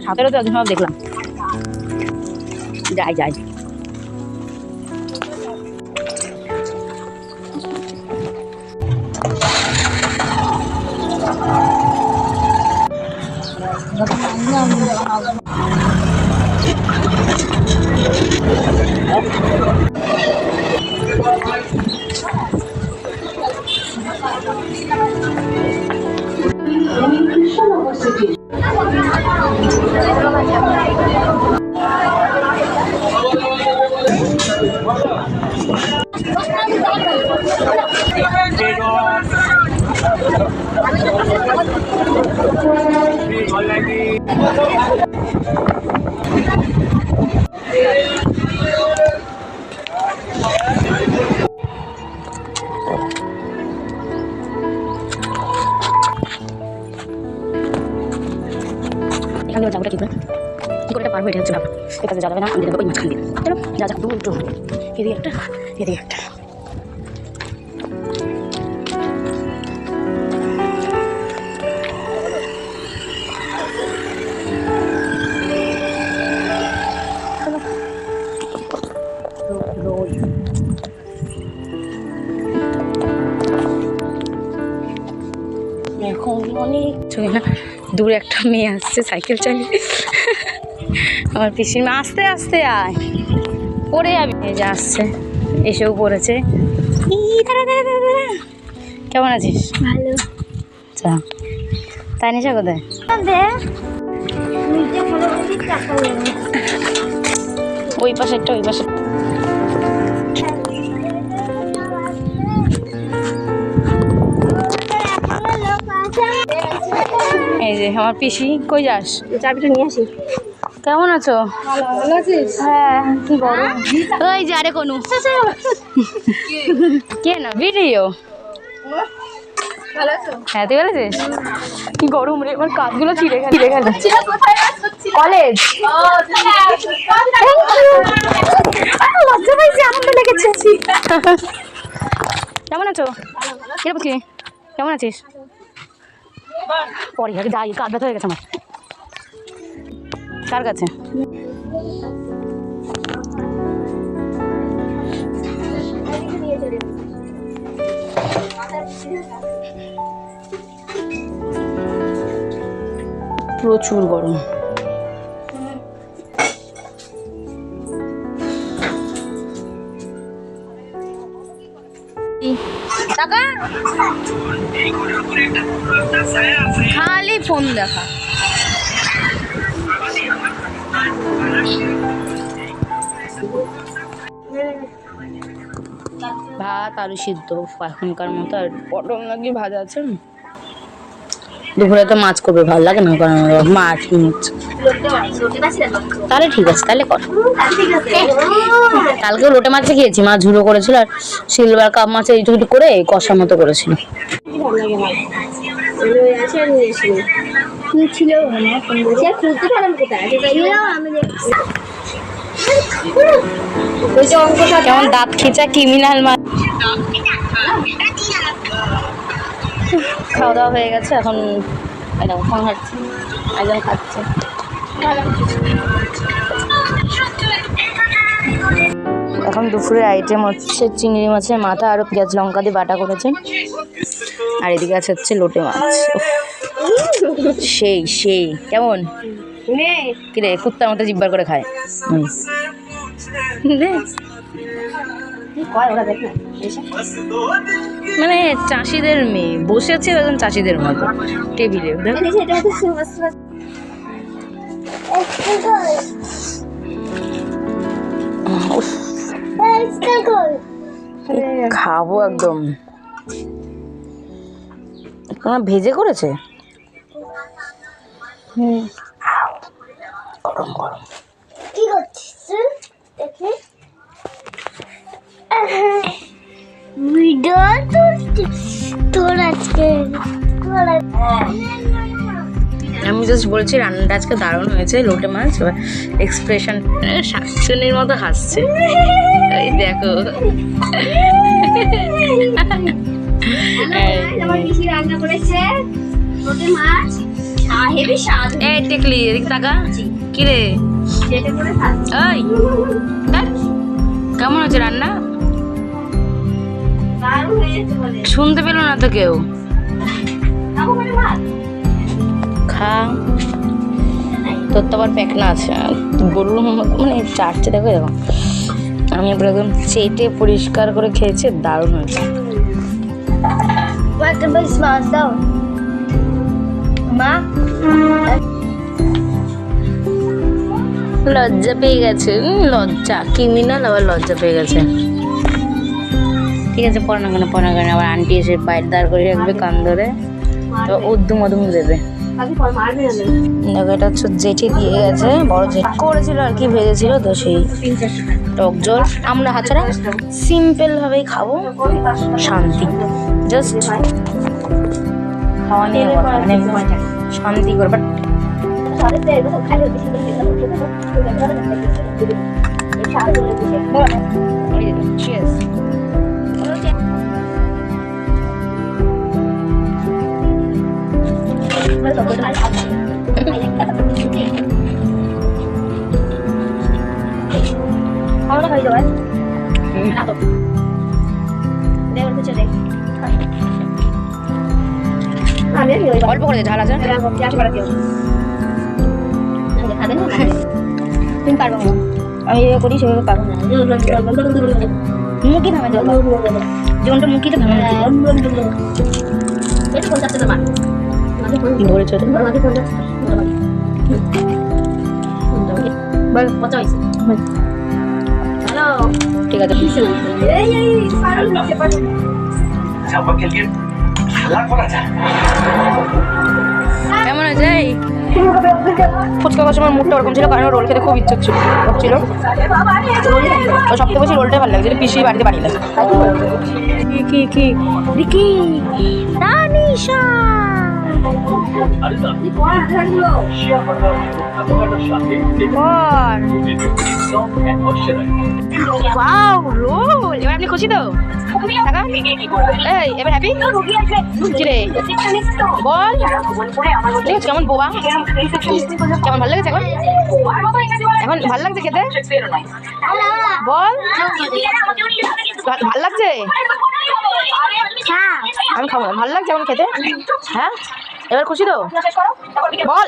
17 আজকে দেখলাম। যাই যাই যাবোটা কি করে পার হয়ে হচ্ছে ভাব এখানে যাবে না আমি দেবো মাঝখান দিয়ে চলো যা যা দুটো এদিকে একটা এদিকে একটা এখন অনেক ছবি না দূরে একটা মেয়ে আসছে সাইকেল চালিয়ে আমার পিসির মা আস্তে আস্তে আয় পড়ে যাবি যে আসছে এসেও পড়েছে কেমন আছিস ভালো আচ্ছা তাই নিশা কোথায় ওই পাশেরটা ওই পাশে এই যে আমার পিসি কই যাস চাবিটা নিয়ে আসি কেমন আছো ভালো আছিস হ্যাঁ কি গরম ওই যে আরে কোনু কে না ভিডিও ভালো আছো হ্যাঁ তুই বলেছিস কি গরম রে আমার কাঁধগুলো ছিঁড়ে গেল কলেজ লজ্জা পাইছি আনন্দ লেগেছে কেমন আছো কিরকম কি কেমন আছিস পরে আগে যাই কাঁধ ব্যথা হয়ে গেছে আমার কার কাছে প্রচুর গরম খালি ফোন দেখা ভাত আলু সিদ্ধ এখনকার মতো আর পটল নাকি ভাজা আছে দুপুরে তো মাছ করবে ভালো লাগে না কারণ মাছ তাহলে ঠিক আছে তাহলে কর কালকেও লোটে মাছে খেয়েছি মাছ ঝুড়ো করেছিল আর সিলভার কাপ মাছে এইটুকু করে কষা মতো করেছিল কেমন দাঁত খিচা ক্রিমিনাল মাছ খাওয়া দাওয়া হয়ে গেছে এখন ফোন হাঁটছে একজন খাচ্ছে এখন দুপুরের আইটেম হচ্ছে চিংড়ি মাছের মাথা আর পেঁয়াজ লঙ্কা দিয়ে বাটা করেছে আর এদিকে আছে হচ্ছে লোটে মাছ সেই সেই কেমন কিরে কুত্তার মতো জিব্বার করে খায় মানে চাষিদের মেয়ে বসে আছে একজন চাষিদের মতো টেবিলে খাবো একদম ভেজে করেছে গরম গরম কি করছিস ভিডিও তোর আজকে আমি জাস্ট বলছি রান্নাটা আজকে দারুণ হয়েছে লোটে মাছ এক্সপ্রেশন শাকচুনির মতো হাসছে এই দেখো আমার পিসি রান্না করেছে লোটে মাছ হেভি স্বাদ। এই টেকলি এদিকে তাকা। কি রে যেটা করে খাচ্ছি। এই দেখ, কেমন হচ্ছে রান্না? দারুণ হয়েছে বলে। শুনতে পেল না তো কেউ। খাবো মানে ভাত। খা, তোর তো আবার প্যাকনা আছে গরুর মানে চাটছে, দেখো দেখো। আমি এবার একদম চেটে পরিষ্কার করে খেয়েছি, দারুণ হয়েছে। একটা বেশ মাছ দাও মা। লজ্জা পেয়ে গেছে, লজ্জা ক্রিমিনাল, আবার লজ্জা পেয়ে গেছে। ঠিক আছে, পড়া না কেন, পড়া না কেন, আবার আন্টি এসে বাইরে দাঁড় করে রাখবে কান ধরে, তো উদ্দুম উদ্দুম দেবে। দেখো এটা হচ্ছে জেঠি দিয়ে গেছে, বড় জেঠি করেছিল আর কি, ভেজেছিল তো সেই টক জল। আমরা হাছাড়া সিম্পল ভাবেই খাবো, শান্তি, জাস্ট খাওয়া নিয়ে কথা, মানে শান্তি করে। But cheers. অল্প করে দে, ঝাল আছে। তুমি পারবো না, আমি যেভাবে করি সেভাবে পারবো না। মুখি ভাঙা যাবে, যেমনটা মুখিটা ভাঙা যাবে। ধরেছে তো। বল পচা হয়েছে। হ্যালো, ঠিক আছে। কেমন আছে? এই ফুচকা খাওয়ার সময় মুখটা ওরকম ছিল, কারণ রোল খেতে খুব ইচ্ছে ছিল হচ্ছিল। তো সবথেকে বেশি রোলটাই ভালো লাগছে, পিসি বাড়িতে বানিয়ে দেয়। কি রিকি তানিশা ওয়াও রোল। এবার আপনি খুশি তো? টাকা? এই এবার হ্যাপি? কি রে বল, ঠিক আছে, কেমন বোবা, কেমন ভালো লাগছে এখন? এখন ভালো লাগছে খেতে? বল ভাল লাগছে? আমি খাবো না, ভালো লাগছে এখন খেতে? হ্যাঁ, এবার খুশি তো? বল।